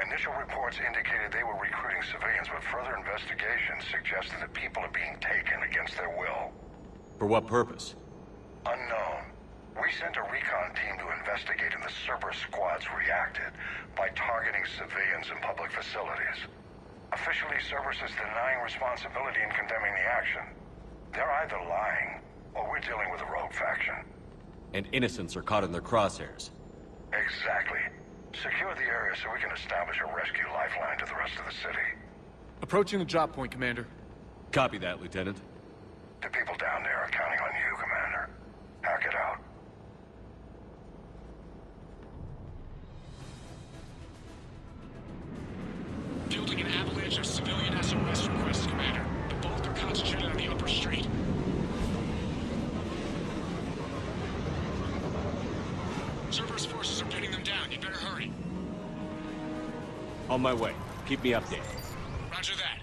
Initial reports indicated they were recruiting civilians, but further investigation suggested that people are being taken against their will. For what purpose? Unknown. We sent a recon team to investigate, and the Cerberus squads reacted by targeting civilians in public facilities. Officially, Cerberus is denying responsibility and condemning the action. They're either lying, or we're dealing with a rogue faction. And innocents are caught in their crosshairs. Exactly. Secure the area so we can establish a rescue lifeline to the rest of the city. Approaching the drop point, Commander. Copy that, Lieutenant. The people down there are counting on you, Commander. Hack it out. Fielding an avalanche of civilian SOS requests, Commander. The bulk are concentrated on the upper street. Cerberus forces are pinning them down. You better hurry. On my way. Keep me updated. Roger that.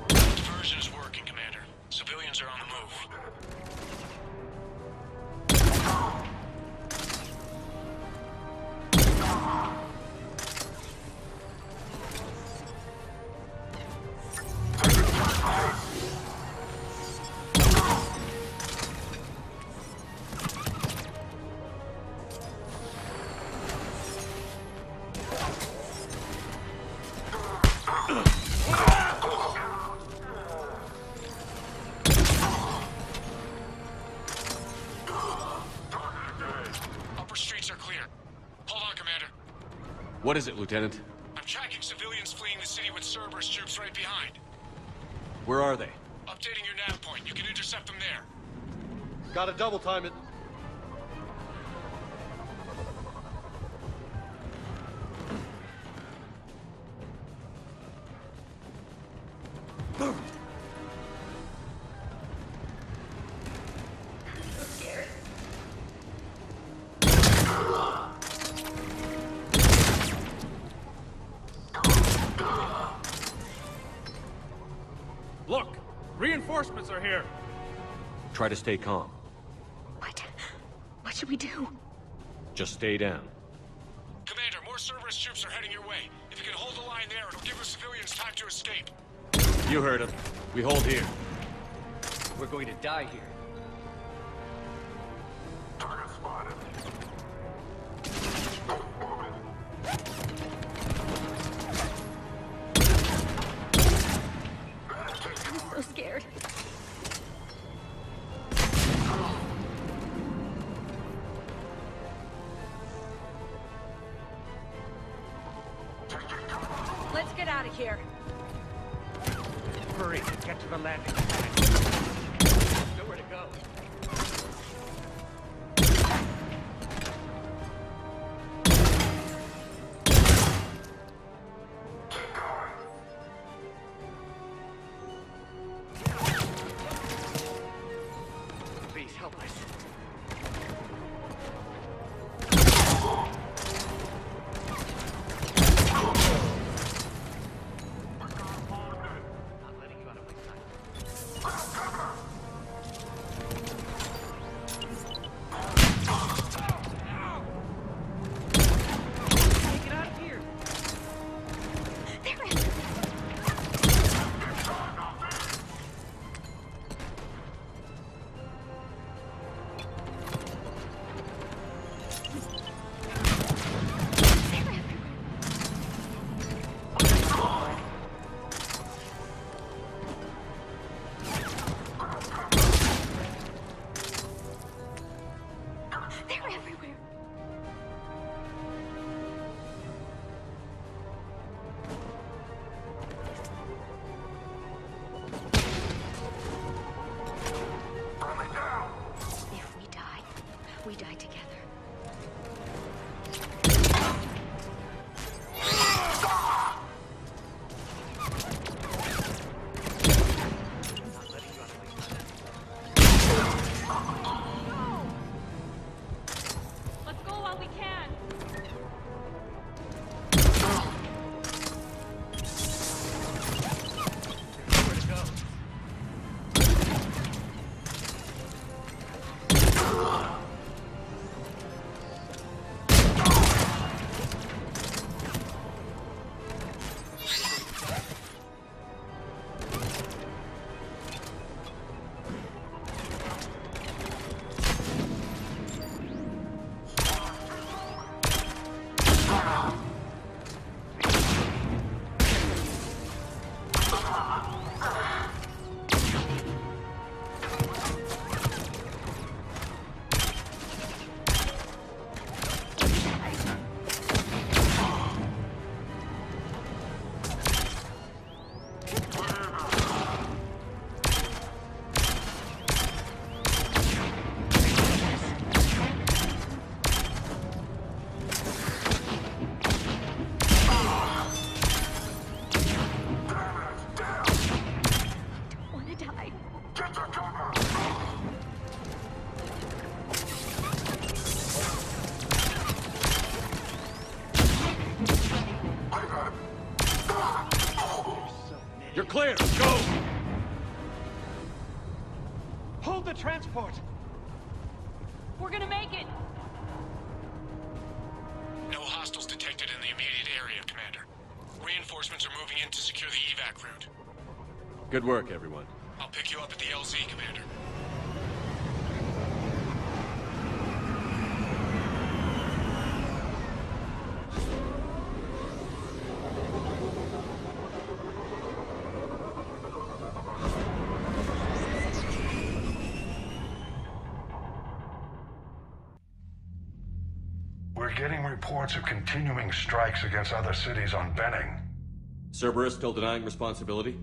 Diversion is working, Commander. Civilians are on the move. What is it, Lieutenant? I'm tracking civilians fleeing the city with Cerberus troops right behind. Where are they? Updating your nav point. You can intercept them there. Gotta double time it. Look! Reinforcements are here! Try to stay calm. What should we do? Just stay down. Commander, more Cerberus troops are heading your way. If you can hold the line there, it'll give the civilians time to escape. You heard him. We hold here. We're going to die here. Target spotted. I'm so scared. Let's get out of here. Hurry, get to the landing. Nowhere to go. Please help us. Not letting you out of my sight. Get out of here! They're in. They're everywhere. If we die together. Not letting you out of my sight. Let's go while we can. You're clear! Go! Hold the transport! We're gonna make it! No hostiles detected in the immediate area, Commander. Reinforcements are moving in to secure the evac route. Good work, everyone. I'll pick you up at the LZ, Commander. We're getting reports of continuing strikes against other cities on Benning. Cerberus still denying responsibility?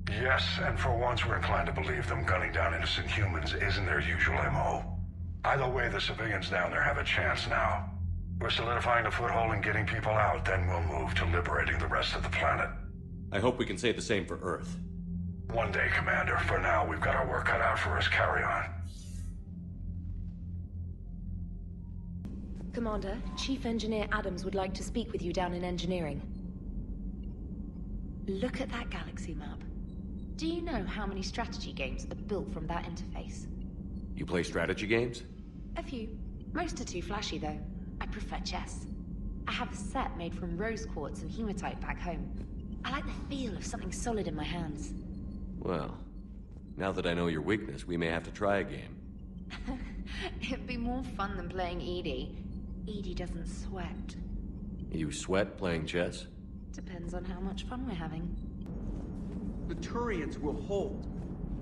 Yes, and for once we're inclined to believe them gunning down innocent humans isn't their usual MO. Either way, the civilians down there have a chance now. We're solidifying a foothold and getting people out, then we'll move to liberating the rest of the planet. I hope we can say the same for Earth. One day, Commander. For now, we've got our work cut out for us. Carry on. Commander, Chief Engineer Adams would like to speak with you down in engineering. Look at that galaxy map. Do you know how many strategy games are built from that interface? You play strategy games? A few. Most are too flashy, though. I prefer chess. I have a set made from rose quartz and hematite back home. I like the feel of something solid in my hands. Well, now that I know your weakness, we may have to try a game. It'd be more fun than playing Edie. Edie doesn't sweat. You sweat playing chess? Depends on how much fun we're having. The Turians will hold.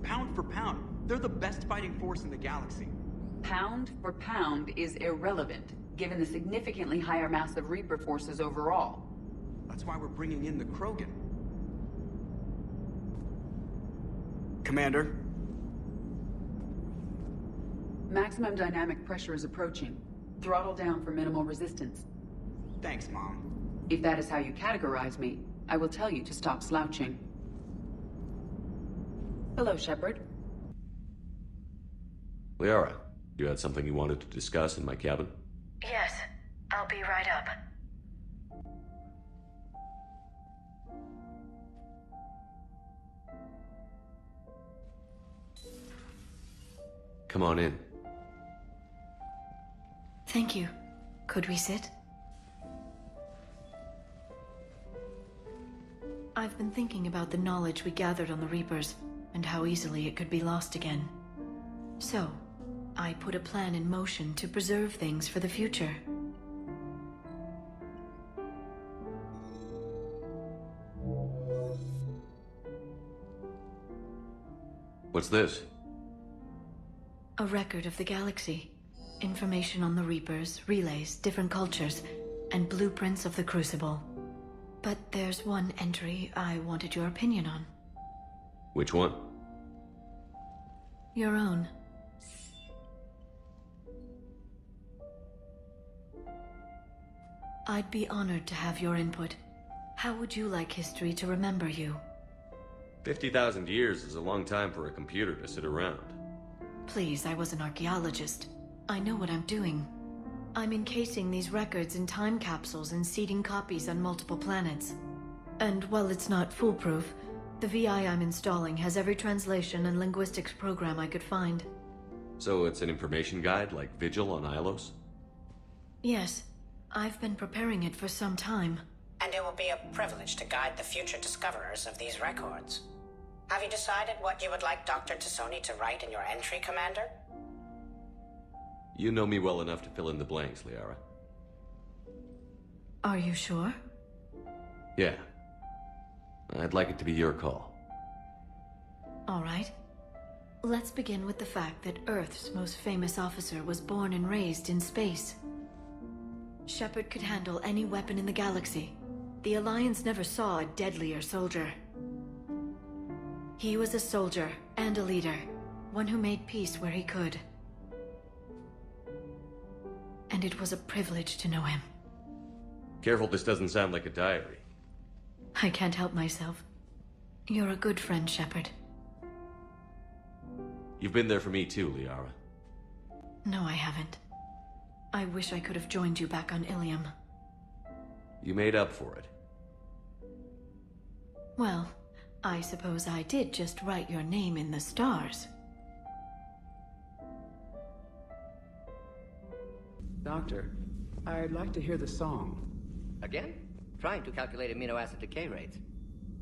Pound for pound, they're the best fighting force in the galaxy. Pound for pound is irrelevant, given the significantly higher mass of Reaper forces overall. That's why we're bringing in the Krogan. Commander? Maximum dynamic pressure is approaching. Throttle down for minimal resistance. Thanks, Mom. If that is how you categorize me, I will tell you to stop slouching. Hello, Shepard. Liara, you had something you wanted to discuss in my cabin? Yes, I'll be right up. Come on in. Thank you. Could we sit? I've been thinking about the knowledge we gathered on the Reapers, and how easily it could be lost again. So, I put a plan in motion to preserve things for the future. What's this? A record of the galaxy. Information on the Reapers, relays, different cultures, and blueprints of the Crucible. But there's one entry I wanted your opinion on. Which one? Your own. I'd be honored to have your input. How would you like history to remember you? 50,000 years is a long time for a computer to sit around. Please, I was an archaeologist. I know what I'm doing. I'm encasing these records in time capsules and seeding copies on multiple planets. And while it's not foolproof, the VI I'm installing has every translation and linguistics program I could find. So it's an information guide like Vigil on Ilos? Yes. I've been preparing it for some time. And it will be a privilege to guide the future discoverers of these records. Have you decided what you would like Dr. Tassoni to write in your entry, Commander? You know me well enough to fill in the blanks, Liara. Are you sure? Yeah. I'd like it to be your call. All right. Let's begin with the fact that Earth's most famous officer was born and raised in space. Shepard could handle any weapon in the galaxy. The Alliance never saw a deadlier soldier. He was a soldier and a leader, one who made peace where he could. And it was a privilege to know him. Careful, this doesn't sound like a diary. I can't help myself. You're a good friend, Shepard. You've been there for me too, Liara. No, I haven't. I wish I could have joined you back on Ilium. You made up for it. Well, I suppose I did just write your name in the stars. Doctor, I'd like to hear the song. Again? Trying to calculate amino acid decay rates.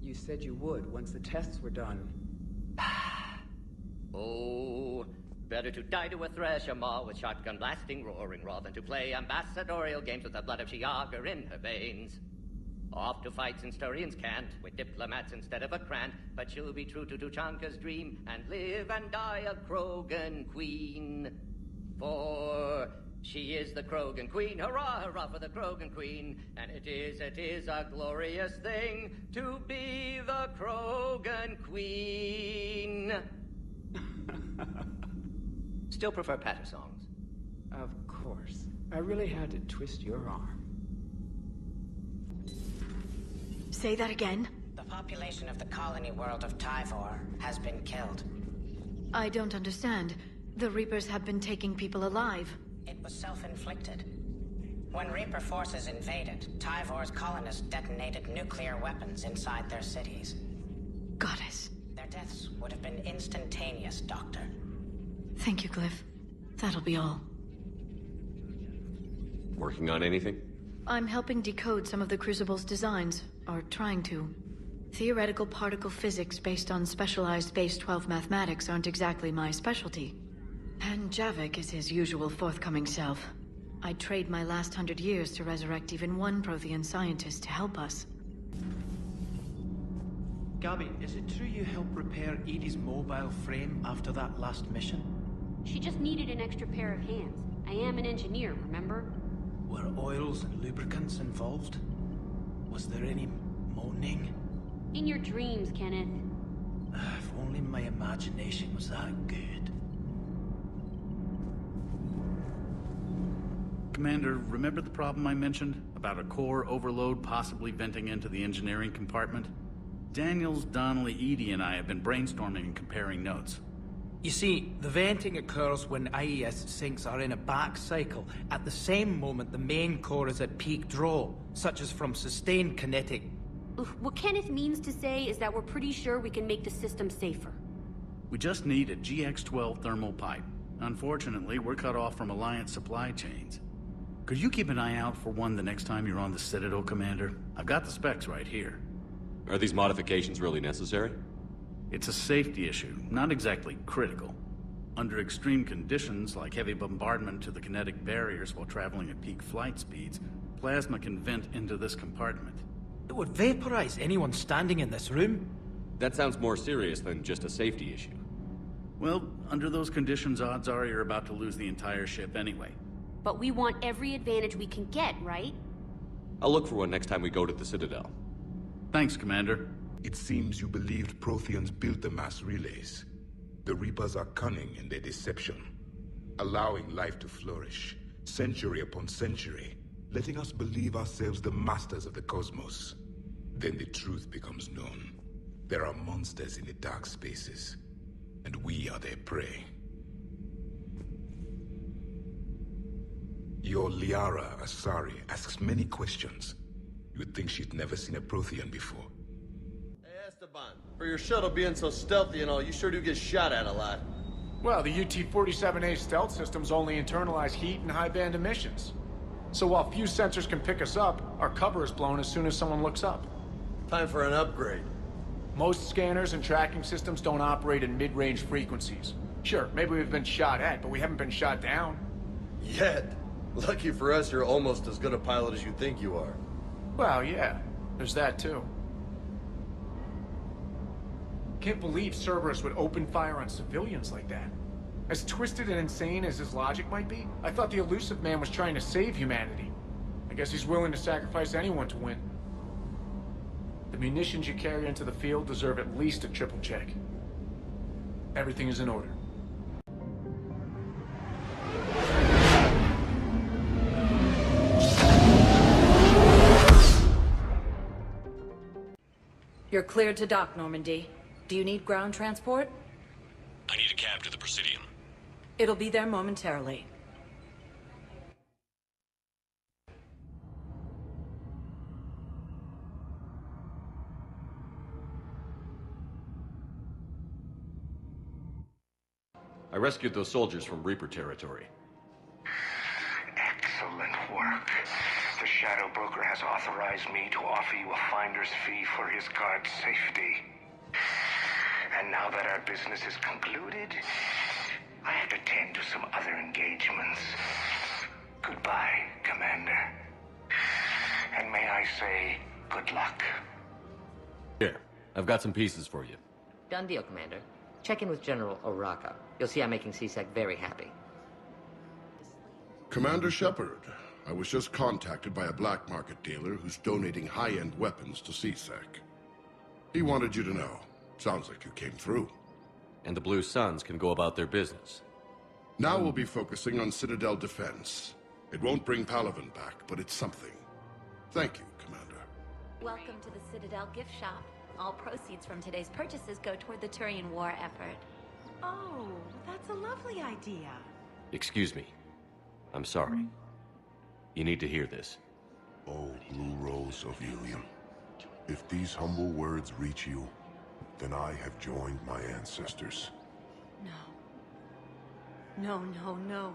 You said you would once the tests were done. Oh, better to die to a thresher maw with shotgun blasting roaring raw than to play ambassadorial games with the blood of Chiaga in her veins. Off to fight since Turians can't, with diplomats instead of a grant, but she'll be true to Tuchanka's dream and live and die a Krogan queen. For she is the Krogan queen, hurrah, hurrah for the Krogan queen, and it is a glorious thing to be the Krogan queen. Still prefer patter songs. Of course. I really had to twist your arm. Say that again? The population of the colony world of Tyvor has been killed. I don't understand. The Reapers have been taking people alive. It was self-inflicted. When Reaper forces invaded, Tyvor's colonists detonated nuclear weapons inside their cities. Goddess. Their deaths would have been instantaneous, Doctor. Thank you, Glyph. That'll be all. Working on anything? I'm helping decode some of the Crucible's designs, or trying to. Theoretical particle physics based on specialized base 12 mathematics aren't exactly my specialty. And Javik is his usual forthcoming self. I'd trade my last 100 years to resurrect even one Prothean scientist to help us. Gabby, is it true you helped repair Edie's mobile frame after that last mission? She just needed an extra pair of hands. I am an engineer, remember? Were oils and lubricants involved? Was there any moaning? In your dreams, Kenneth. If only my imagination was that good. Commander, remember the problem I mentioned? About a core overload possibly venting into the engineering compartment? Daniels, Donnelly, Edie, and I have been brainstorming and comparing notes. You see, the venting occurs when IES sinks are in a back cycle, at the same moment the main core is at peak draw, such as from sustained kinetic. What Kenneth means to say is that we're pretty sure we can make the system safer. We just need a GX-12 thermal pipe. Unfortunately, we're cut off from Alliance supply chains. Could you keep an eye out for one the next time you're on the Citadel, Commander? I've got the specs right here. Are these modifications really necessary? It's a safety issue, not exactly critical. Under extreme conditions, like heavy bombardment to the kinetic barriers while traveling at peak flight speeds, plasma can vent into this compartment. It would vaporize anyone standing in this room. That sounds more serious than just a safety issue. Well, under those conditions, odds are you're about to lose the entire ship anyway. But we want every advantage we can get, right? I'll look for one next time we go to the Citadel. Thanks, Commander. It seems you believed Protheans built the mass relays. The Reapers are cunning in their deception, allowing life to flourish, century upon century, letting us believe ourselves the masters of the cosmos. Then the truth becomes known. There are monsters in the dark spaces, and we are their prey. Your Liara Asari asks many questions. You'd think she'd never seen a Prothean before. Esteban, for your shuttle being so stealthy and all, you sure do get shot at a lot. Well, the UT-47A stealth systems only internalize heat and high-band emissions. So while few sensors can pick us up, our cover is blown as soon as someone looks up. Time for an upgrade. Most scanners and tracking systems don't operate in mid-range frequencies. Sure, maybe we've been shot at, but we haven't been shot down. Yet. Lucky for us, you're almost as good a pilot as you think you are. Well, yeah. There's that, too. Can't believe Cerberus would open fire on civilians like that. As twisted and insane as his logic might be, I thought the elusive man was trying to save humanity. I guess he's willing to sacrifice anyone to win. The munitions you carry into the field deserve at least a triple check. Everything is in order. You're cleared to dock, Normandy. Do you need ground transport? I need a cab to the Presidium. It'll be there momentarily. I rescued those soldiers from Reaper territory. Excellent work. The Shadow Broker has authorized me to offer you a finder's fee for his guard's safety. And now that our business is concluded, I have to tend to some other engagements. Goodbye, Commander. And may I say, good luck. Here, I've got some pieces for you. Done deal, Commander. Check in with General Oraka. You'll see I'm making CSEC very happy. Commander Shepard, I was just contacted by a black market dealer who's donating high-end weapons to CSEC. He wanted you to know. Sounds like you came through. And the Blue Suns can go about their business. Now we'll be focusing on Citadel defense. It won't bring Palaven back, but it's something. Thank you, Commander. Welcome to the Citadel gift shop. All proceeds from today's purchases go toward the Turian war effort. Oh, that's a lovely idea. Excuse me. I'm sorry. You need to hear this. Oh, Blue Rose of Helium. If these humble words reach you, then I have joined my ancestors. No, no, no.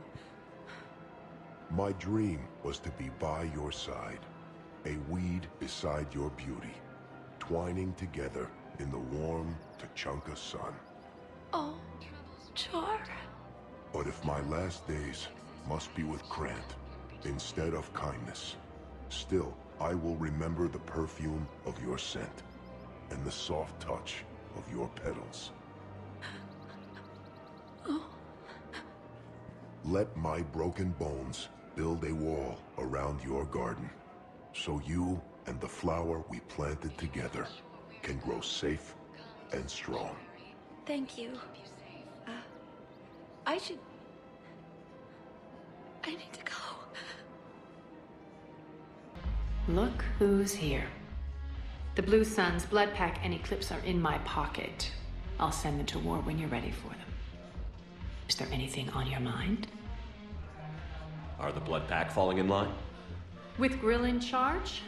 My dream was to be by your side, a weed beside your beauty, twining together in the warm Tuchanka sun. Oh, Char. But if my last days must be with Krant instead of kindness, still I will remember the perfume of your scent and the soft touch of your petals. Oh. Let my broken bones build a wall around your garden, so you and the flower we planted together can grow safe and strong. Thank you. I need to go. Look who's here. The Blue Suns, Blood Pack, and Eclipse are in my pocket. I'll send them to war when you're ready for them. Is there anything on your mind? Are the Blood Pack falling in line? With Grill in charge,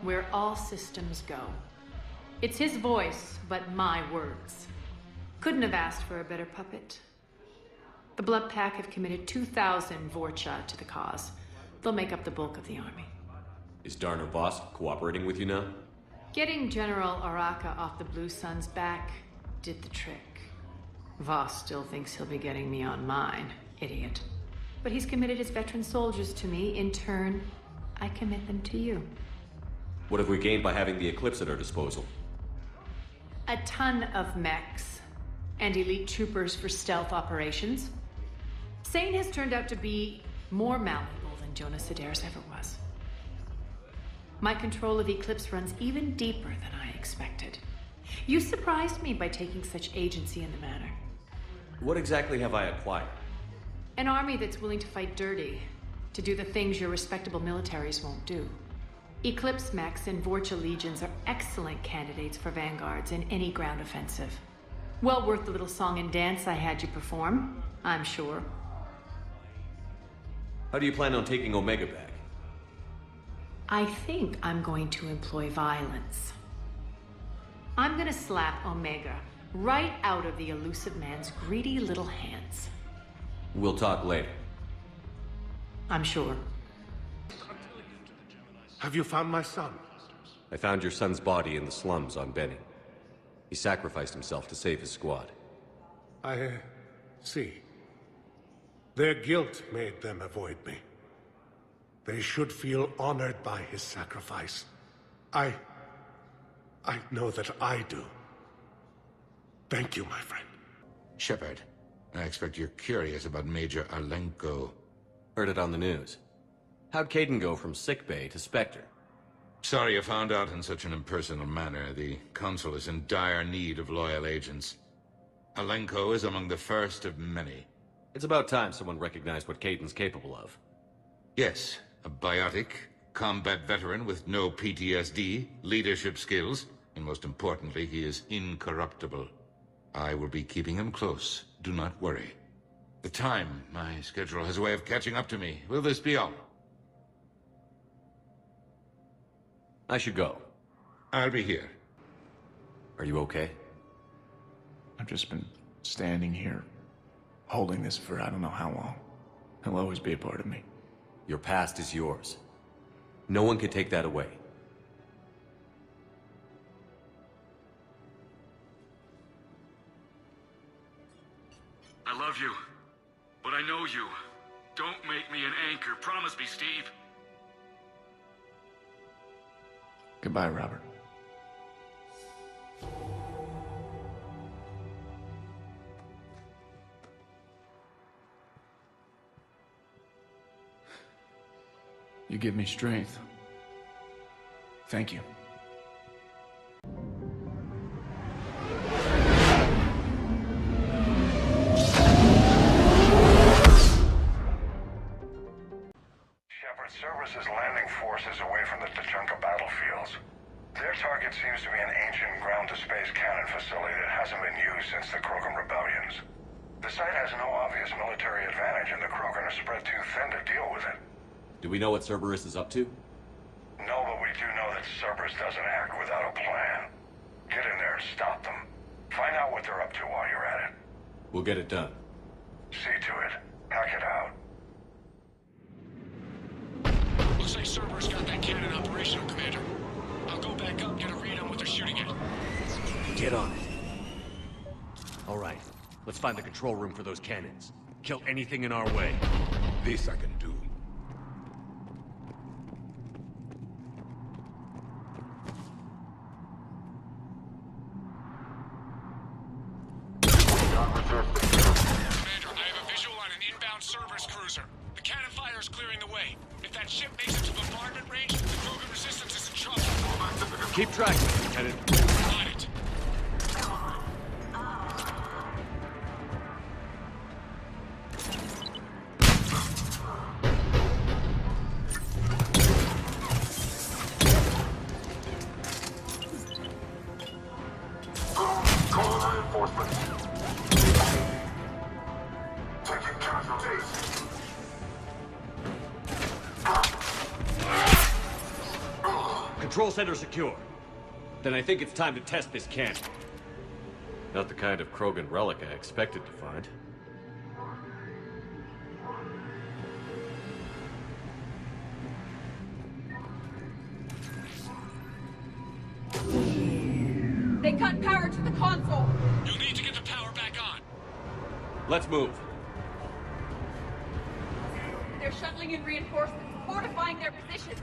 where all systems go. It's his voice, but my words. Couldn't have asked for a better puppet. The Blood Pack have committed 2,000 Vorcha to the cause. They'll make up the bulk of the army. Is Darner Voss cooperating with you now? Getting General Oraka off the Blue Suns' back did the trick. Voss still thinks he'll be getting me on mine, idiot. But he's committed his veteran soldiers to me. In turn, I commit them to you. What have we gained by having the Eclipse at our disposal? A ton of mechs and elite troopers for stealth operations. Sane has turned out to be more malleable than Jonas Adair's ever was. My control of Eclipse runs even deeper than I expected. You surprised me by taking such agency in the matter. What exactly have I acquired? An army that's willing to fight dirty, to do the things your respectable militaries won't do. Eclipse mechs and Vorcha legions are excellent candidates for vanguards in any ground offensive. Well worth the little song and dance I had you perform, I'm sure. How do you plan on taking Omega back? I think I'm going to employ violence. I'm gonna slap Omega right out of the elusive man's greedy little hands. We'll talk later. I'm sure. Have you found my son? I found your son's body in the slums on Benny. He sacrificed himself to save his squad. I see. Their guilt made them avoid me. They should feel honored by his sacrifice. I know that I do. Thank you, my friend. Shepard, I expect you're curious about Major Alenko. Heard it on the news. How'd Caden go from sickbay to Spectre? Sorry you found out in such an impersonal manner. The Council is in dire need of loyal agents. Alenko is among the first of many. It's about time someone recognized what Caden's capable of. Yes, a biotic, combat veteran with no PTSD, leadership skills, and most importantly, he is incorruptible. I will be keeping him close. Do not worry. The time, my schedule has a way of catching up to me. Will this be all? I should go. I'll be here. Are you okay? I've just been standing here, holding this for I don't know how long. He'll always be a part of me. Your past is yours. No one can take that away. I love you, but I know you. Don't make me an anchor. Promise me, Steve. Goodbye, Robert. You give me strength. Thank you. Shepard, Cerberus' landing force is away from the Tuchanka battlefields. Their target seems to be an ancient ground-to-space cannon facility that hasn't been used since the Krogan rebellions. The site has no obvious military advantage, and the Krogan are spread too thin to deal with it. Do we know what Cerberus is up to? No, but we do know that Cerberus doesn't act without a plan. Get in there and stop them. Find out what they're up to while you're at it. We'll get it done. See to it. Hack it out. Looks like Cerberus got that cannon operational, Commander. I'll go back up, get a read on what they're shooting at. Get on it. All right, let's find the control room for those cannons. Kill anything in our way. This I can do. Commander, I have a visual on an inbound Cerberus cruiser. The cannon fire is clearing the way. If that ship makes it to bombardment range, the Krogan resistance is in trouble. Keep tracking, Lieutenant. On it. Call reinforcements. Taking casualties. Control center secure. Then I think it's time to test this cannon. Not the kind of Krogan relic I expected to find. They cut power to the console. You'll need to get the power back on. Let's move. They're shuttling in reinforcements, fortifying their positions.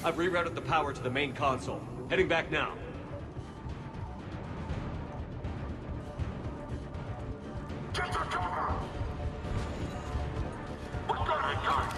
I've rerouted the power to the main console. Heading back now. Get to cover! We're gonna die!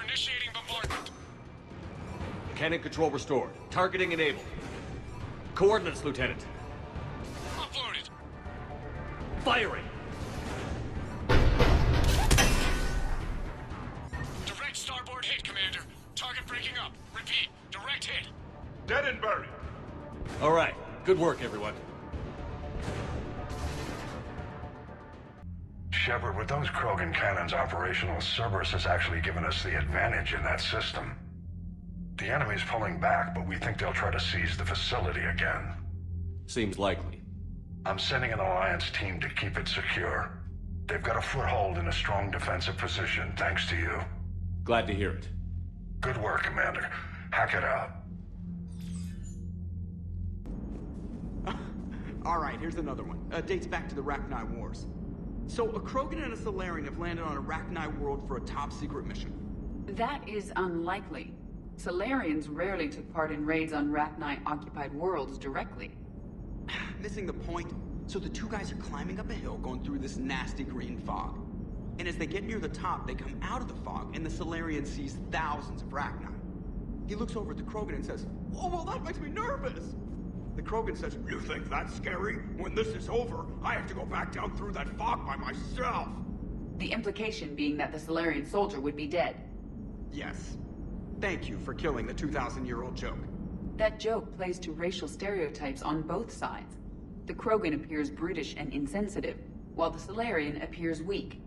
Initiating bombardment. Cannon control restored. Targeting enabled. Coordinates, Lieutenant. Uploaded. Firing! Direct starboard hit, Commander. Target breaking up. Repeat, direct hit. Dead and buried. All right. Good work, everyone. Shepard, with those Krogan cannons operational, Cerberus has actually given us the advantage in that system. The enemy's pulling back, but we think they'll try to seize the facility again. Seems likely. I'm sending an Alliance team to keep it secure. They've got a foothold in a strong defensive position, thanks to you. Glad to hear it. Good work, Commander. Hack it out. Alright, here's another one. Dates back to the Rachni Wars. So, a Krogan and a Salarian have landed on a Rachni world for a top-secret mission. That is unlikely. Salarians rarely took part in raids on Rachni-occupied worlds directly. Missing the point. So the two guys are climbing up a hill going through this nasty green fog. And as they get near the top, they come out of the fog, and the Salarian sees thousands of Rachni. He looks over at the Krogan and says, "Oh, well, that makes me nervous!" The Krogan says, "You think that's scary? When this is over, I have to go back down through that fog by myself." The implication being that the Salarian soldier would be dead. Yes. Thank you for killing the 2,000-year-old joke. That joke plays to racial stereotypes on both sides. The Krogan appears brutish and insensitive, while the Salarian appears weak.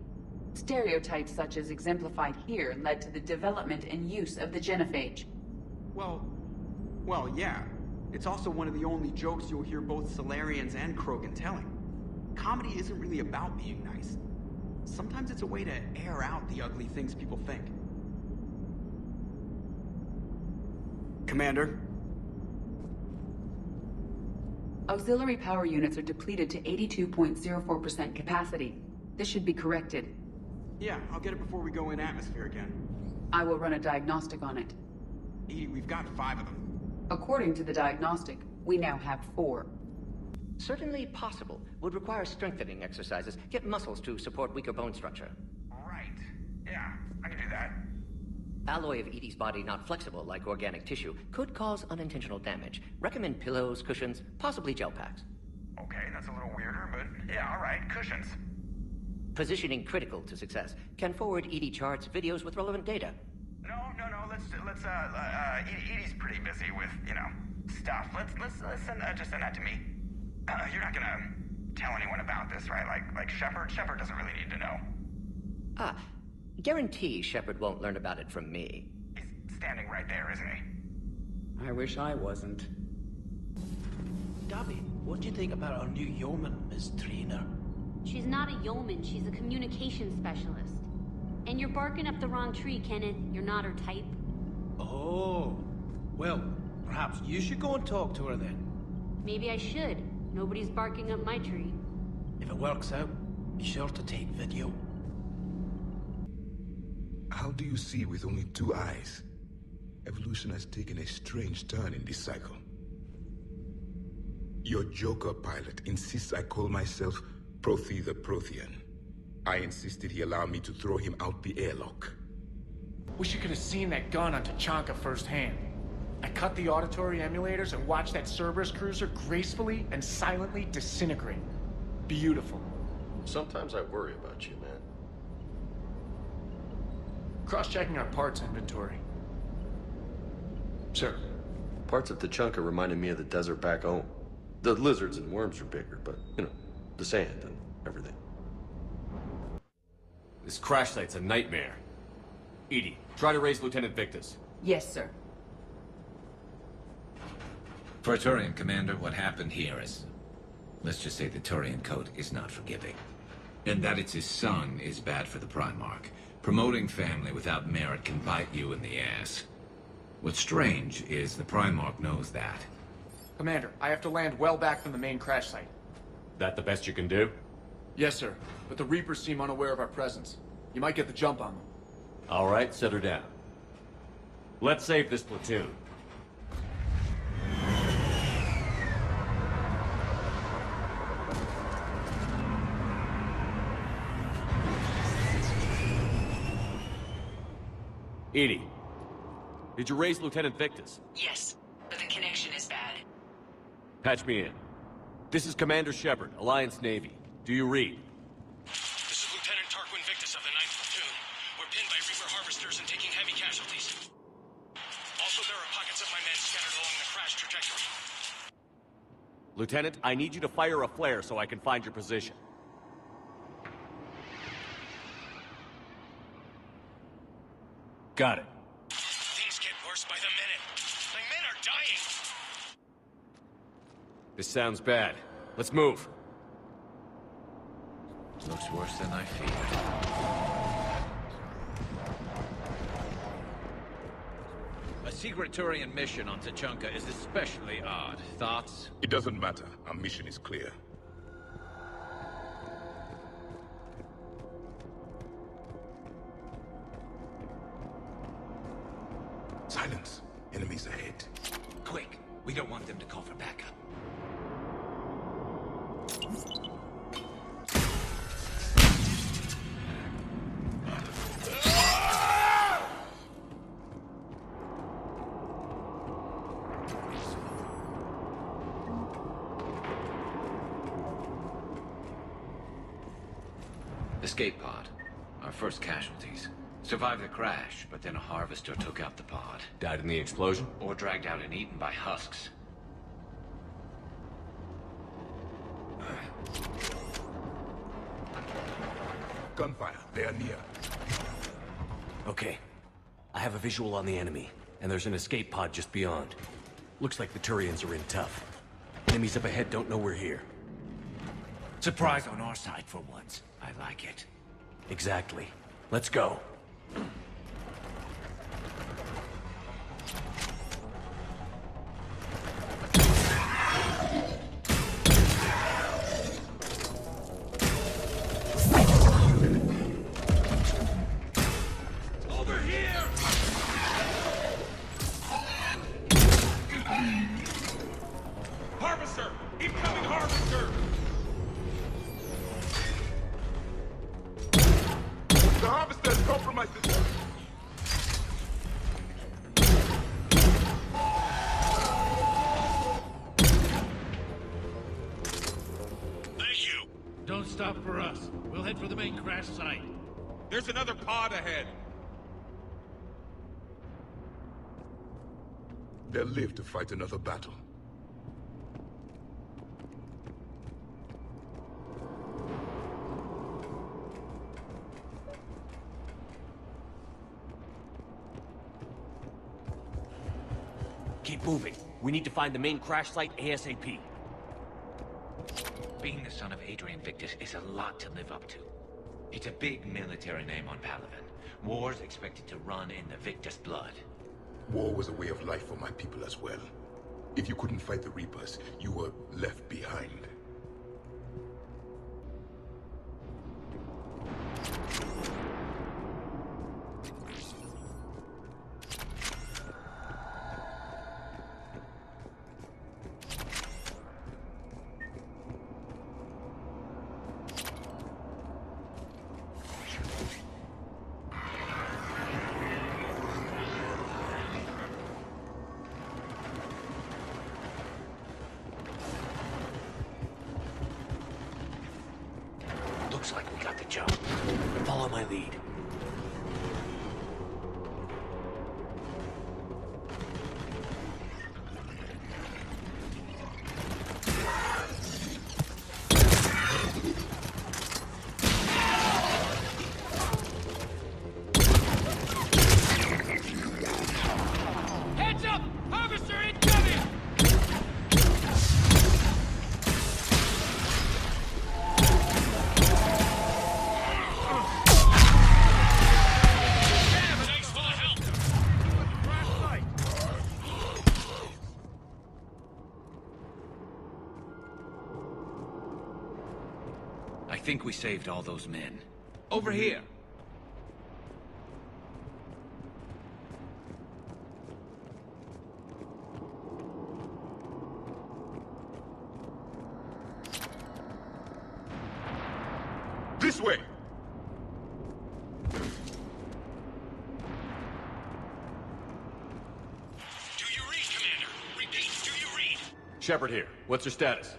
Stereotypes such as exemplified here led to the development and use of the genophage. Well, yeah. It's also one of the only jokes you'll hear both Salarians and Krogan telling. Comedy isn't really about being nice. Sometimes it's a way to air out the ugly things people think. Commander? Auxiliary power units are depleted to 82.04% capacity. This should be corrected. Yeah, I'll get it before we go in atmosphere again. I will run a diagnostic on it. Edie, we've got 5 of them. According to the diagnostic, we now have 4. Certainly possible. Would require strengthening exercises. Get muscles to support weaker bone structure. Right. Yeah, I can do that. Alloy of Edie's body not flexible like organic tissue could cause unintentional damage. Recommend pillows, cushions, possibly gel packs. Okay, that's a little weirder, but yeah, alright, cushions. Positioning critical to success. Can forward Edie charts, videos with relevant data. No, let's Edie's pretty busy with, stuff. Let's just send that to me. You're not gonna tell anyone about this, right? Like Shepard? Shepard doesn't really need to know. Guarantee Shepard won't learn about it from me. He's standing right there, isn't he? I wish I wasn't. David, what do you think about our new yeoman, Miss Trainer? She's not a yeoman, she's a communications specialist. And you're barking up the wrong tree, Kenneth. You're not her type. Oh. Well, perhaps you should go and talk to her then. Maybe I should. Nobody's barking up my tree. If it works out, be sure to take video. How do you see with only 2 eyes? Evolution has taken a strange turn in this cycle. Your Joker pilot insists I call myself Prothy the Prothean. I insisted he allow me to throw him out the airlock. Wish you could have seen that gun on Tuchanka firsthand. I cut the auditory emulators and watched that Cerberus cruiser gracefully and silently disintegrate. Beautiful. Sometimes I worry about you, man. Cross-checking our parts inventory. Sir. Parts of Tuchanka reminded me of the desert back home. The lizards and worms are bigger, but, you know, the sand and everything. This crash site's a nightmare. Edie, try to raise Lieutenant Victus. Yes, sir. For a Turian commander, what happened here is... let's just say the Turian code is not forgiving. And that it's his son is bad for the Primarch. Promoting family without merit can bite you in the ass. What's strange is the Primarch knows that. Commander, I have to land well back from the main crash site. That the best you can do? Yes, sir. But the Reapers seem unaware of our presence. You might get the jump on them. All right, set her down. Let's save this platoon. Edie, did you raise Lieutenant Victus? Yes, but the connection is bad. Patch me in. This is Commander Shepard, Alliance Navy. Do you read? This is Lieutenant Tarquin Victus of the 9th Platoon. We're pinned by Reaper harvesters and taking heavy casualties. Also, there are pockets of my men scattered along the crash trajectory. Lieutenant, I need you to fire a flare so I can find your position. Got it. Things get worse by the minute. My men are dying. This sounds bad. Let's move. Looks worse than I feared. A secret Turian mission on Tuchanka is especially odd. Thoughts? It doesn't matter. Our mission is clear. Silence. Enemies ahead. Quick! We don't want them to call for backup. Escape pod. Our first casualties. Survived the crash, but then a harvester took out the pod. Died in the explosion? Or dragged out and eaten by husks. Gunfire. They are near. Okay. I have a visual on the enemy, and there's an escape pod just beyond. Looks like the Turians are in tough. Enemies up ahead don't know we're here. Surprise on our side for once. I like it. Exactly. Let's go. Over here! Harvester! Incoming harvester! The harvester has compromised the system. Thank you. Don't stop for us. We'll head for the main crash site. There's another pod ahead. They'll live to fight another battle. Keep moving. We need to find the main crash site ASAP. Being the son of Adrian Victus is a lot to live up to. It's a big military name on Palaven. War's expected to run in the Victus blood. War was a way of life for my people as well. If you couldn't fight the Reapers, you were left behind. Looks like we got the jump. Follow my lead. think we saved all those men. Over here. This way! Do you read, Commander? Repeat, do you read? Shepard here. What's your status?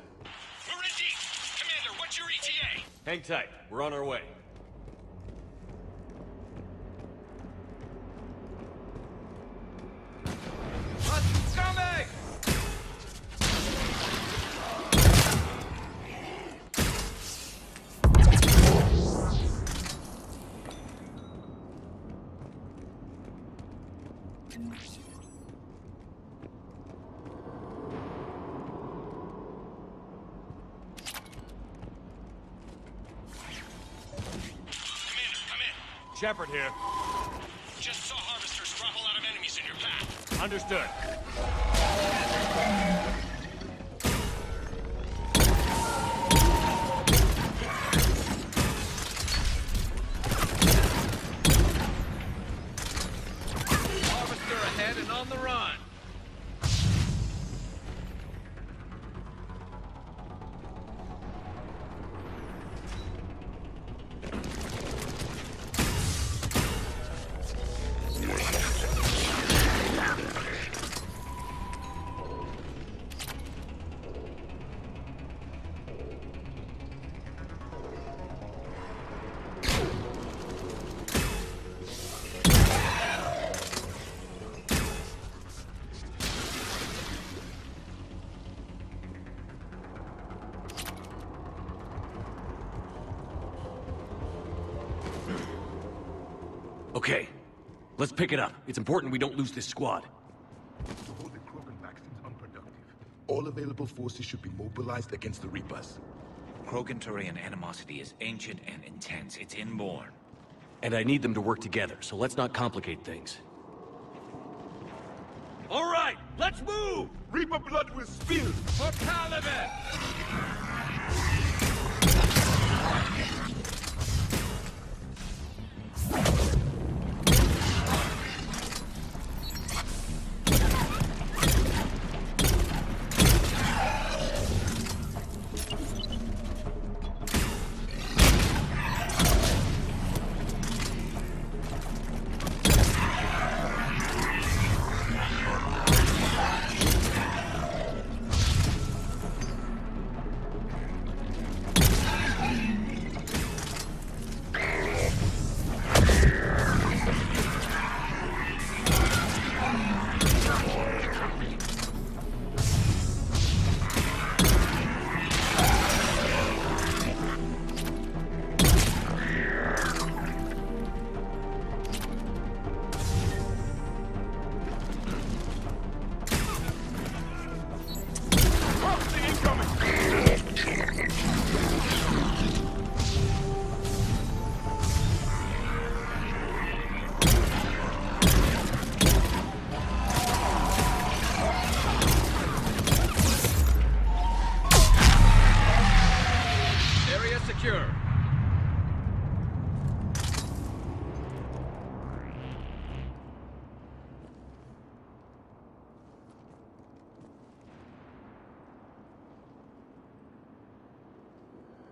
We're in deep. Commander, what's your ETA? Hang tight. We're on our way. Coming! Shepard here. Just saw harvesters drop a lot of enemies in your path. Understood. Harvester ahead and on the run. Okay, let's pick it up. It's important we don't lose this squad. To hold the Krogan back seems unproductive. All available forces should be mobilized against the Reapers. Krogan-Turian animosity is ancient and intense. It's inborn. And I need them to work together, so let's not complicate things. All right, let's move! Reaper blood will spill! For Caliban!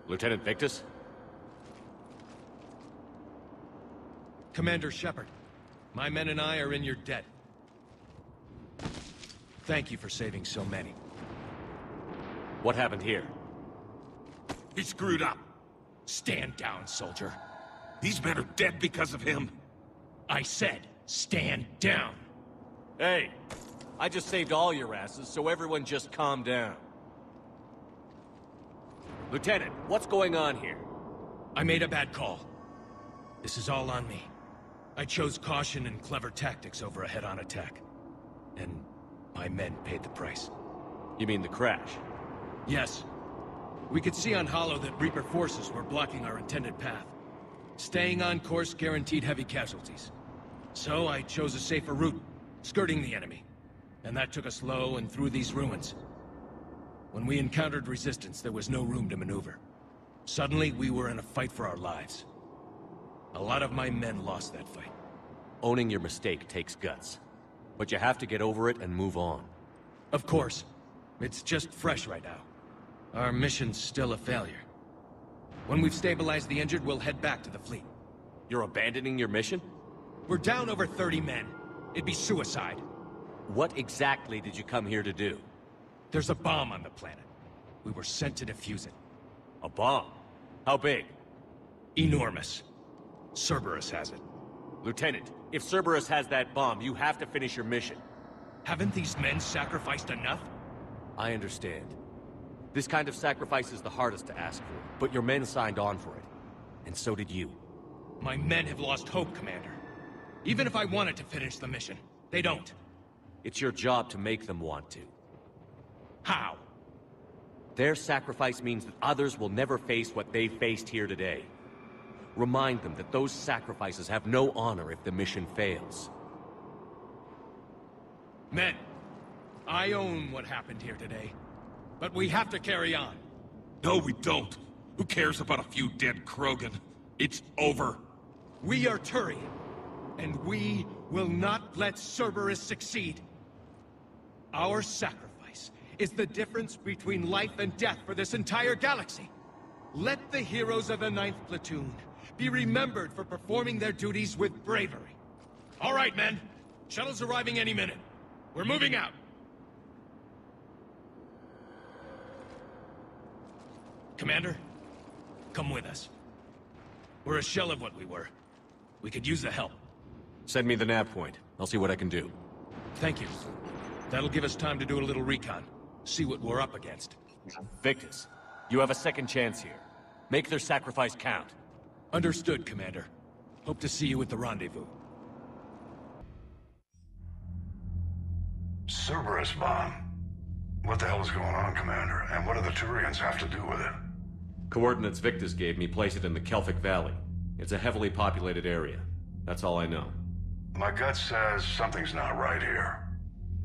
Lieutenant Victus? Commander Shepard, my men and I are in your debt. Thank you for saving so many. What happened here? He screwed up. Stand down, soldier. These men are dead because of him. I said, stand down. Hey, I just saved all your asses, so everyone just calm down. Lieutenant, what's going on here? I made a bad call. This is all on me. I chose caution and clever tactics over a head-on attack. And my men paid the price. You mean the crash? Yes. We could see on Hollow that Reaper forces were blocking our intended path. Staying on course guaranteed heavy casualties. So I chose a safer route, skirting the enemy. And that took us low and through these ruins. When we encountered resistance, there was no room to maneuver. Suddenly, we were in a fight for our lives. A lot of my men lost that fight. Owning your mistake takes guts. But you have to get over it and move on. Of course. It's just fresh right now. Our mission's still a failure. When we've stabilized the injured, we'll head back to the fleet. You're abandoning your mission? We're down over 30 men. It'd be suicide. What exactly did you come here to do? There's a bomb on the planet. We were sent to defuse it. A bomb? How big? Enormous. Cerberus has it. Lieutenant, if Cerberus has that bomb, you have to finish your mission. Haven't these men sacrificed enough? I understand. This kind of sacrifice is the hardest to ask for, but your men signed on for it. And so did you. My men have lost hope, Commander. Even if I wanted to finish the mission, they don't. It's your job to make them want to. How? Their sacrifice means that others will never face what they faced here today. Remind them that those sacrifices have no honor if the mission fails. Men, I own what happened here today. But we have to carry on. No, we don't. Who cares about a few dead Krogan? It's over. We are Turian, and we will not let Cerberus succeed. Our sacrifice is the difference between life and death for this entire galaxy. Let the heroes of the 9th Platoon be remembered for performing their duties with bravery. All right, men. Shuttle's arriving any minute. We're moving out. Commander, come with us. We're a shell of what we were. We could use the help. Send me the nav point. I'll see what I can do. Thank you. That'll give us time to do a little recon. See what we're up against. Victus, you have a second chance here. Make their sacrifice count. Understood, Commander. Hope to see you at the rendezvous. Cerberus bomb. What the hell is going on, Commander? And what do the Turians have to do with it? Coordinates Victus gave me place it in the Celtic Valley. It's a heavily populated area. That's all I know. My gut says something's not right here.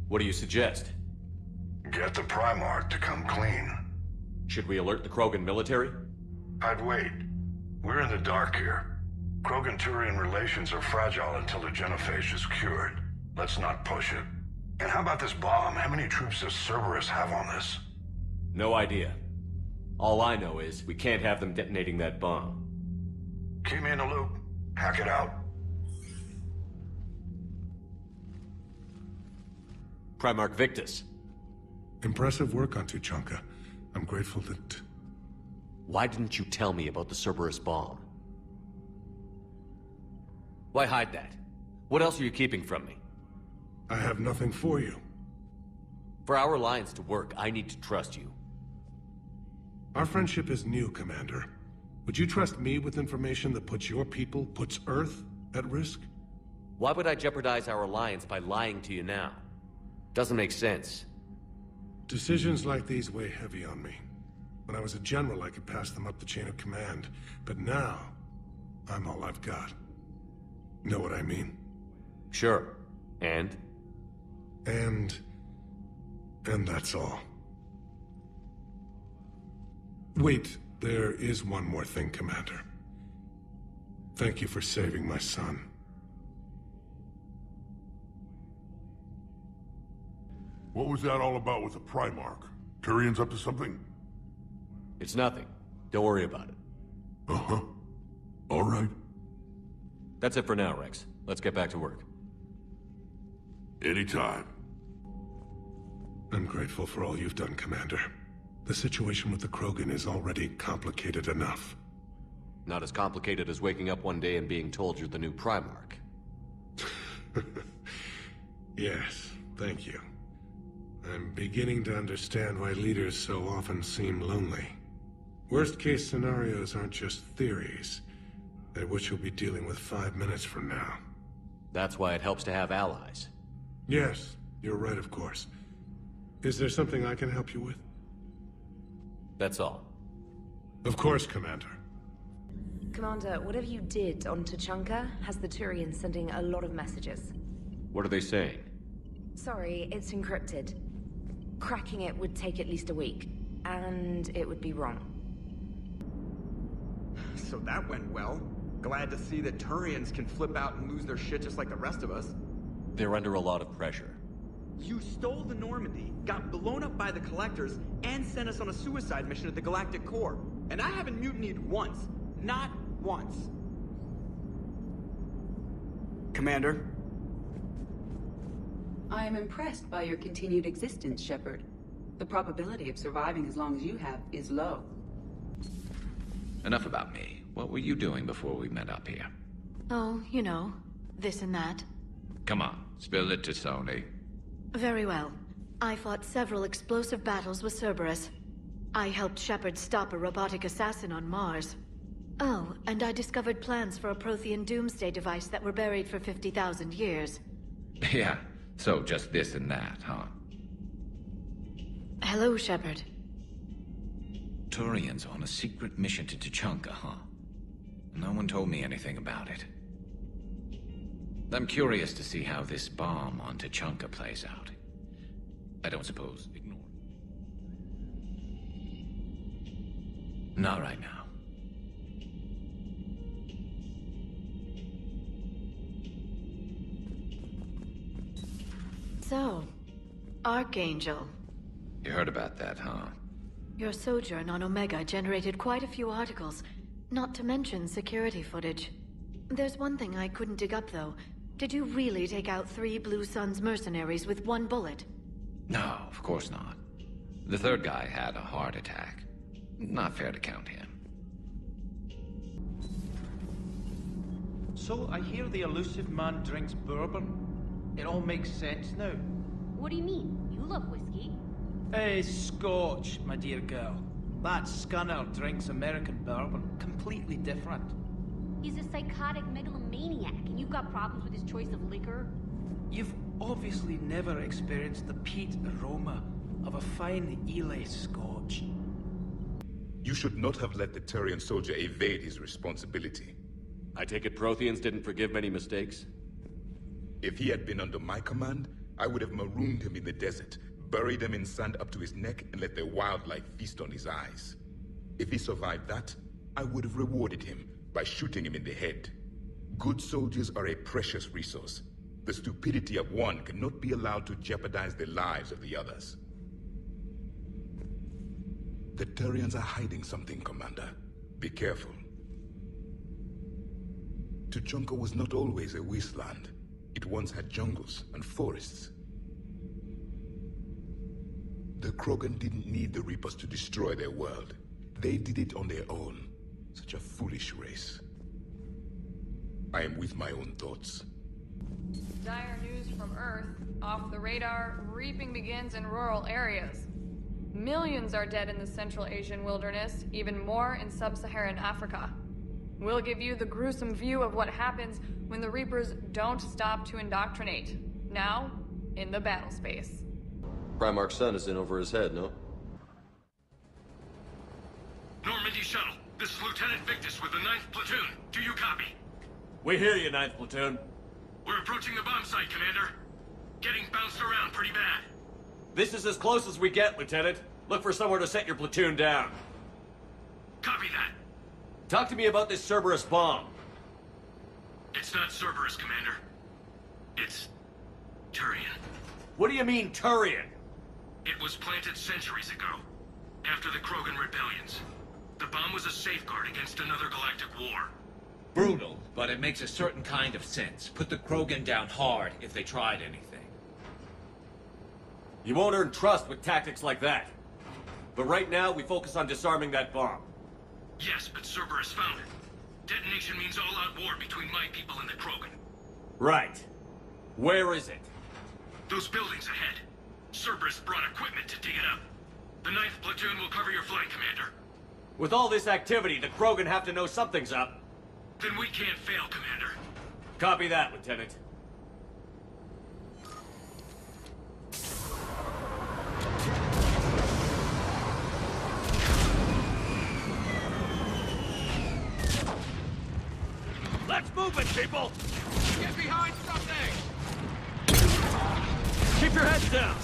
What do you suggest? Get the Primarch to come clean. Should we alert the Krogan military? I'd wait. We're in the dark here. Krogan-Turian relations are fragile until the genophage is cured. Let's not push it. And how about this bomb? How many troops does Cerberus have on this? No idea. All I know is we can't have them detonating that bomb. Keep me in the loop. Hack it out. Primarch Victus. Impressive work on Tuchanka. I'm grateful that... Why didn't you tell me about the Cerberus bomb? Why hide that? What else are you keeping from me? I have nothing for you. For our alliance to work, I need to trust you. Our friendship is new, Commander. Would you trust me with information that puts your people, puts Earth, at risk? Why would I jeopardize our alliance by lying to you now? Doesn't make sense. Decisions like these weigh heavy on me. When I was a general, I could pass them up the chain of command. But now, I'm all I've got. Know what I mean? Sure. And? And that's all. Wait, there is one more thing, Commander. Thank you for saving my son. What was that all about with the Primarch? Turians up to something? It's nothing. Don't worry about it. Uh-huh. All right. That's it for now, Wrex. Let's get back to work. Anytime. I'm grateful for all you've done, Commander. The situation with the Krogan is already complicated enough. Not as complicated as waking up one day and being told you're the new Primarch. Yes, thank you. I'm beginning to understand why leaders so often seem lonely. Worst-case scenarios aren't just theories. They're what you'll be dealing with 5 minutes from now. That's why it helps to have allies. Yes, you're right, of course. Is there something I can help you with? That's all. Of course, Commander. Commander, whatever you did on Tuchanka has the Turians sending a lot of messages. What are they saying? Sorry, it's encrypted. Cracking it would take at least a week, and it would be wrong. So that went well. Glad to see that Turians can flip out and lose their shit just like the rest of us. They're under a lot of pressure. You stole the Normandy, got blown up by the Collectors, and sent us on a suicide mission at the Galactic Core. And I haven't mutinied once. Not once. Commander? I am impressed by your continued existence, Shepard. The probability of surviving as long as you have is low. Enough about me. What were you doing before we met up here? Oh, you know, this and that. Come on, spill it to Sony. Very well. I fought several explosive battles with Cerberus. I helped Shepard stop a robotic assassin on Mars. Oh, and I discovered plans for a Prothean doomsday device that were buried for 50,000 years. Yeah, so just this and that, huh? Hello, Shepard. Turians on a secret mission to Tuchanka, huh? No one told me anything about it. I'm curious to see how this bomb on Tuchanka plays out. I don't suppose ignore it. Not right now. So, Archangel. You heard about that, huh? Your sojourn on Omega generated quite a few articles, not to mention security footage. There's one thing I couldn't dig up, though. Did you really take out 3 Blue Suns mercenaries with 1 bullet? No, of course not. The third guy had a heart attack. Not fair to count him. So, I hear the elusive man drinks bourbon. It all makes sense now. What do you mean? You love whiskey. Hey, Scotch, my dear girl. That scunner drinks American bourbon. Completely different. He's a psychotic megalomaniac, and you've got problems with his choice of liquor? You've obviously never experienced the peat aroma of a fine Ely Scotch. You should not have let the Turian soldier evade his responsibility. I take it Protheans didn't forgive many mistakes? If he had been under my command, I would have marooned him in the desert, buried him in sand up to his neck, and let the wildlife feast on his eyes. If he survived that, I would have rewarded him by shooting him in the head. Good soldiers are a precious resource. The stupidity of one cannot be allowed to jeopardize the lives of the others. The Turians are hiding something, Commander. Be careful. Tuchanka was not always a wasteland. It once had jungles and forests. The Krogan didn't need the Reapers to destroy their world. They did it on their own. Such a foolish race. I am with my own thoughts. Dire news from Earth. Off the radar, reaping begins in rural areas. Millions are dead in the Central Asian wilderness, even more in sub-Saharan Africa. We'll give you the gruesome view of what happens when the Reapers don't stop to indoctrinate. Now, in the battle space. Primarch's son is in over his head, no? Normandy shuttle. This is Lieutenant Victus with the 9th Platoon. Do you copy? We hear you, 9th Platoon. We're approaching the bomb site, Commander. Getting bounced around pretty bad. This is as close as we get, Lieutenant. Look for somewhere to set your platoon down. Copy that. Talk to me about this Cerberus bomb. It's not Cerberus, Commander. It's Turian. What do you mean, Turian? It was planted centuries ago, after the Krogan rebellions. The bomb was a safeguard against another galactic war. Brutal, but it makes a certain kind of sense. Put the Krogan down hard if they tried anything. You won't earn trust with tactics like that. But right now, we focus on disarming that bomb. Yes, but Cerberus found it. Detonation means all-out war between my people and the Krogan. Right. Where is it? Those buildings ahead. Cerberus brought equipment to dig it up. The 9th Platoon will cover your flank, Commander. With all this activity, the Krogan have to know something's up. Then we can't fail, Commander. Copy that, Lieutenant. Let's move it, people! Get behind something! Keep your heads down!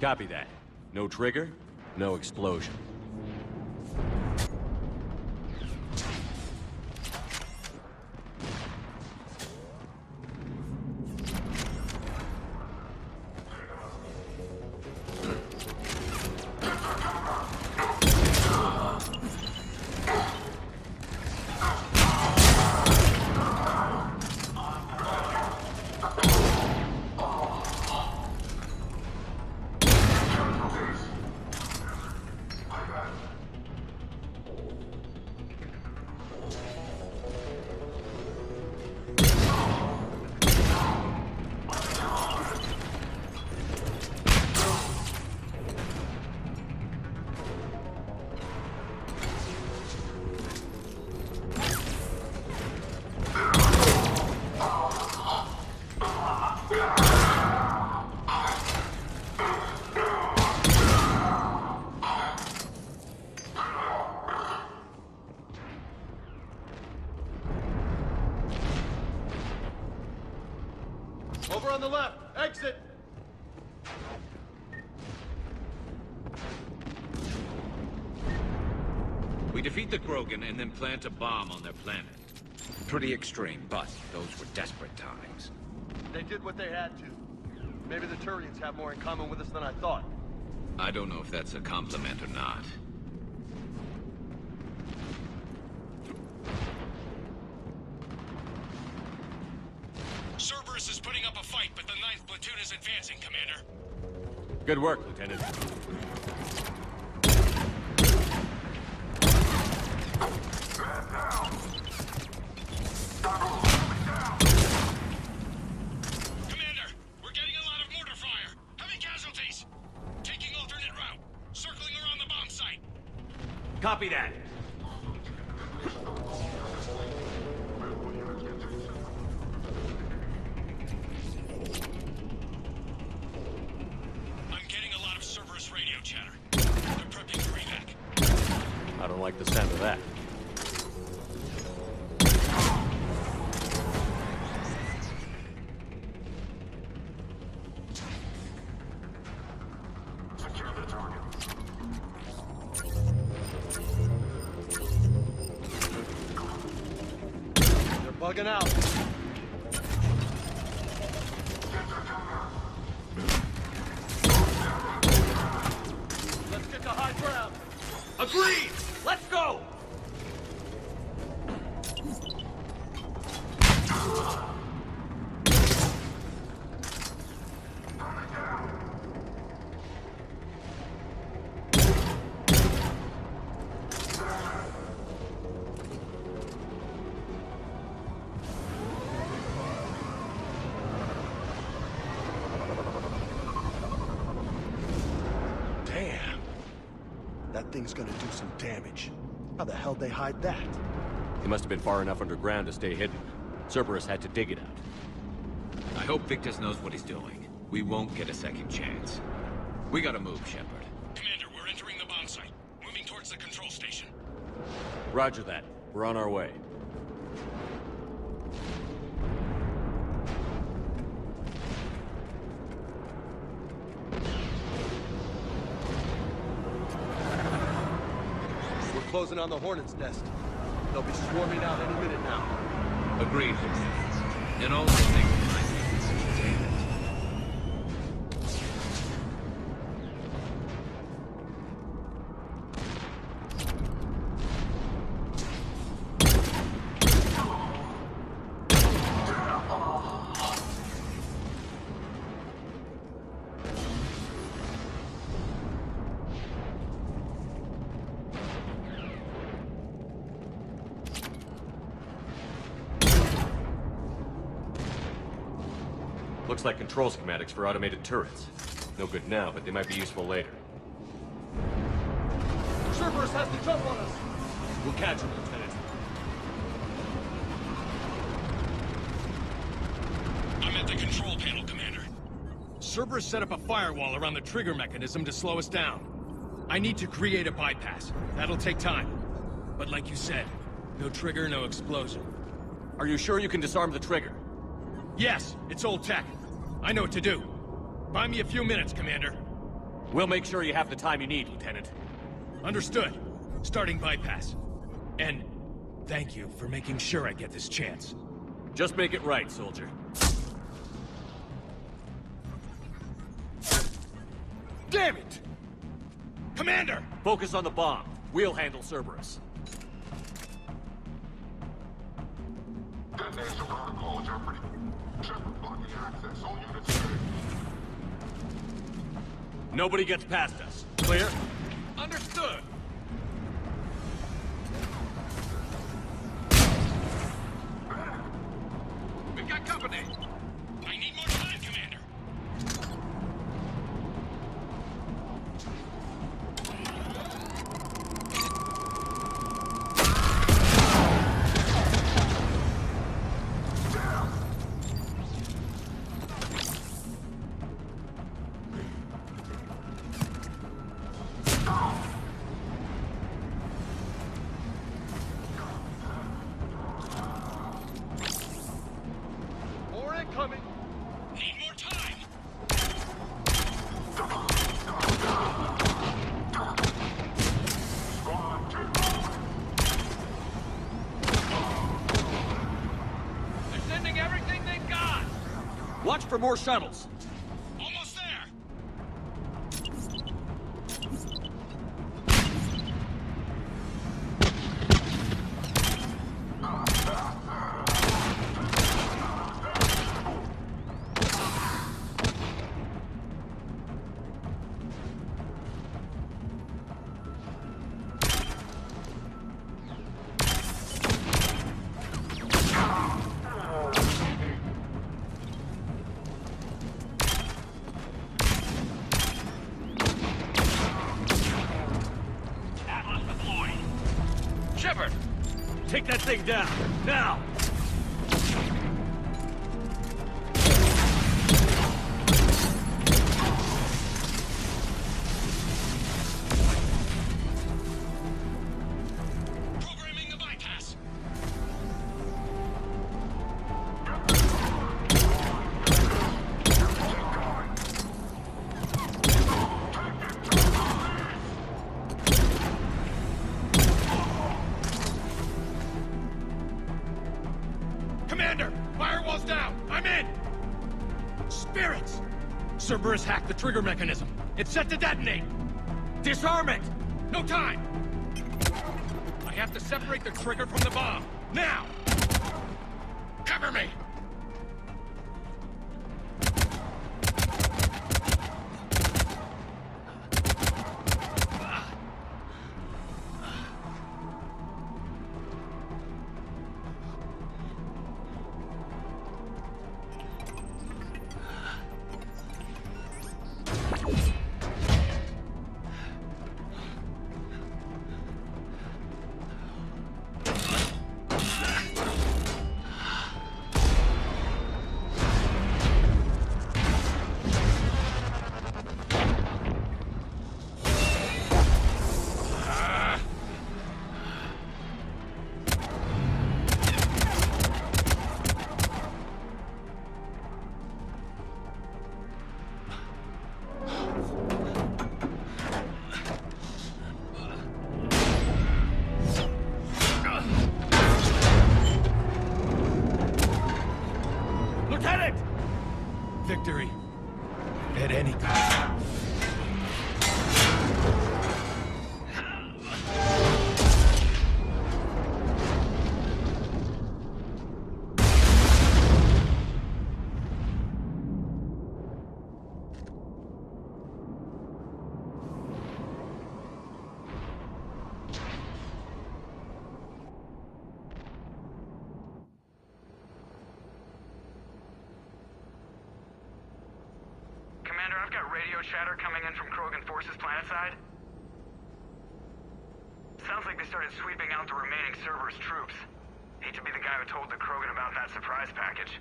Copy that. No trigger, no explosion. Over on the left! Exit! We defeat the Krogan and then plant a bomb on their planet. Pretty extreme, but those were desperate times. They did what they had to. Maybe the Turians have more in common with us than I thought. I don't know if that's a compliment or not. Cerberus is putting up a fight, but the 9th platoon is advancing, Commander. Good work, Lieutenant. Commander, we're getting a lot of mortar fire. Heavy casualties. Taking alternate route. Circling around the bomb site. Copy that. I'm getting a lot of Cerberus radio chatter. They're prepping for evac. I don't like the sound of that. They're bugging out. Let's get to high ground. Agreed! Let's go! Damn. That thing's gonna do some damage. How the hell they hide that? He must have been far enough underground to stay hidden. Cerberus had to dig it out. I hope Victus knows what he's doing. We won't get a second chance. We gotta move, Shepard. Commander, we're entering the bomb site. Moving towards the control station. Roger that. We're on our way. We're closing on the Hornets' nest. They'll be swarming out any minute now. Agreed. And all the things damn it. Looks like control schematics for automated turrets. No good now, but they might be useful later. Cerberus has the jump on us! We'll catch him, Lieutenant. I'm at the control panel, Commander. Cerberus set up a firewall around the trigger mechanism to slow us down. I need to create a bypass. That'll take time. But like you said, no trigger, no explosion. Are you sure you can disarm the trigger? Yes, it's old tech. I know what to do. Buy me a few minutes, Commander. We'll make sure you have the time you need, Lieutenant. Understood. Starting bypass. And thank you for making sure I get this chance. Just make it right, soldier. Damn it! Commander! Focus on the bomb. We'll handle Cerberus. Detonation protocol jeopardy. Shepard blocking access. All units ready. Nobody gets past us. Clear? Understood! We've got company. I need more time, Commander. More incoming! Need more time. They're sending everything they've got! Watch for more shuttles. Almost there. Atlas deployed. Shepard! Take that thing down, now! Programming the bypass. Commander! Firewall's down! I'm in! Spirits! Cerberus hacked the trigger mechanism. It's set to detonate! Disarm it! No time! I have to separate the trigger from the bomb. Now! Cover me! Lieutenant! Victory. At any cost. Commander, I've got radio chatter coming in from Krogan forces planetside. Sounds like they started sweeping out the remaining Cerberus troops. Hate to be the guy who told the Krogan about that surprise package.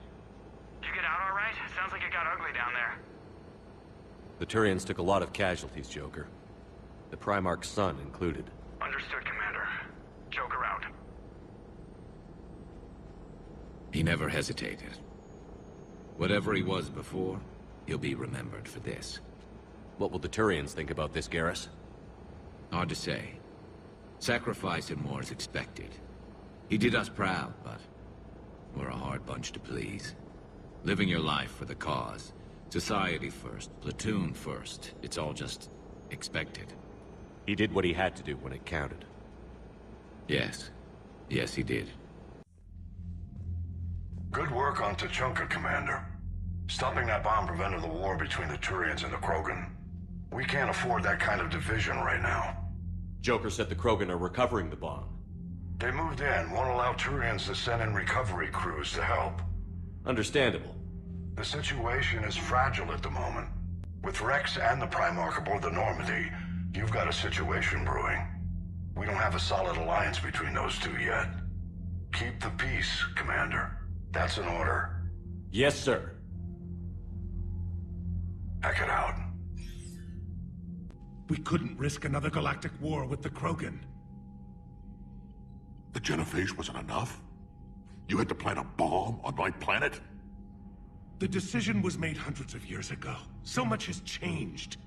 Did you get out all right? Sounds like it got ugly down there. The Turians took a lot of casualties, Joker. The Primarch's son included. Understood, Commander. Joker out. He never hesitated. Whatever he was before, he'll be remembered for this. What will the Turians think about this, Garrus? Hard to say. Sacrifice and more is expected. He did us proud, but we're a hard bunch to please. Living your life for the cause. Society first, platoon first. It's all just expected. He did what he had to do when it counted. Yes. Yes, he did. Good work on Tuchanka, Commander. Stopping that bomb prevented the war between the Turians and the Krogan. We can't afford that kind of division right now. Joker said the Krogan are recovering the bomb. They moved in, won't allow Turians to send in recovery crews to help. Understandable. The situation is fragile at the moment. With Wrex and the Primarch aboard the Normandy, you've got a situation brewing. We don't have a solid alliance between those two yet. Keep the peace, Commander. That's an order. Yes, sir. Heck it out. We couldn't risk another galactic war with the Krogan. The genophage wasn't enough? You had to plant a bomb on my planet? The decision was made hundreds of years ago. So much has changed.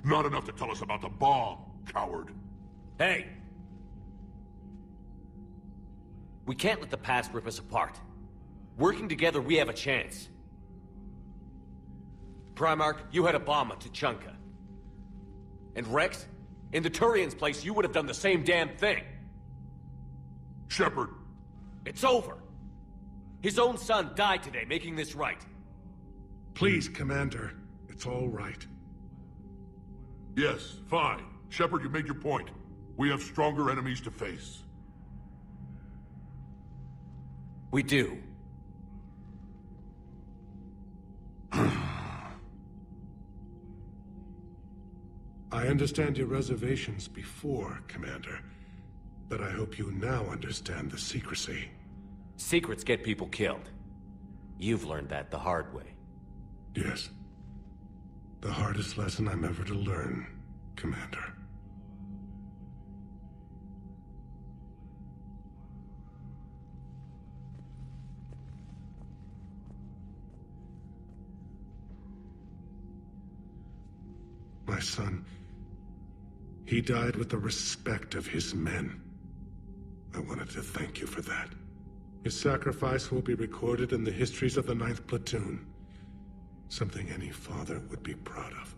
Not enough to tell us about the bomb, coward. Hey! We can't let the past rip us apart. Working together, we have a chance. Primarch, you had a bomb on Tuchanka. And Wrex, in the Turians' place, you would have done the same damn thing. Shepard! It's over! His own son died today, making this right. Please, Commander. It's all right. Yes, fine. Shepard, you made your point. We have stronger enemies to face. We do. I understand your reservations before, Commander. But I hope you now understand the secrecy. Secrets get people killed. You've learned that the hard way. Yes. The hardest lesson I'm ever to learn, Commander. My son, he died with the respect of his men. I wanted to thank you for that. His sacrifice will be recorded in the histories of the 9th Platoon. Something any father would be proud of.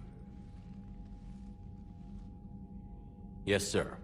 Yes, sir.